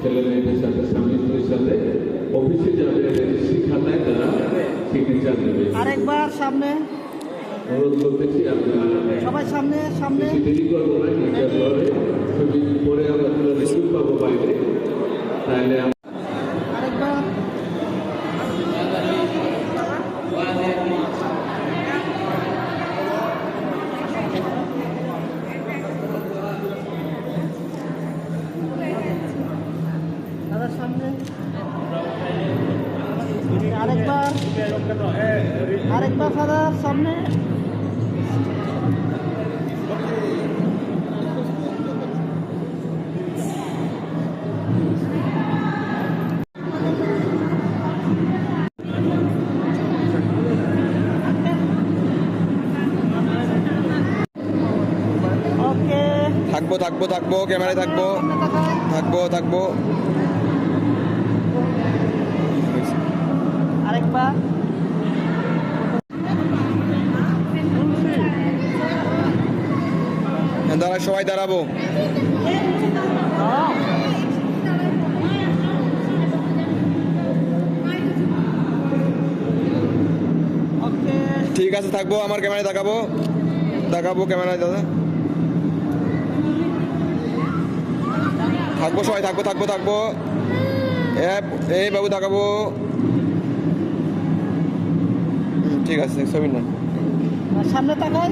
ছেলে মেয়েদের সাথে স্বামী স্ত্রীর সাথে অফিসে যাবে, রেজিস্ট্রি খাতায় তারা সিগনেচার দেবে। আরেকবার সামনে অনুরোধ করতেছি আপনারা সবাই সামনে সামনে। বেশি দেরি করবো না, নিচে করে ছবি পরে আমরা সুযোগ পাবো বাইরে, তাহলে আরেকবার দাদা সামনে আরেকবার আরেকবার ফাদার সামনে। ওকে থাকবো থাকবো থাকবো ক্যামেরায় থাকবো থাকবো থাকবো। আরেকবার দাঁড়া সবাই দাঁড়াবো। ওকে ঠিক আছে থাকবো, আমার ক্যামেরায় দেখাবো দেখাবো ক্যামেরায় দাদা থাকবো, সবাই থাকবো থাকবো থাকবো। এই বাবু দেখাবো, ঠিক আছে ছবি না সামনে তাকাই।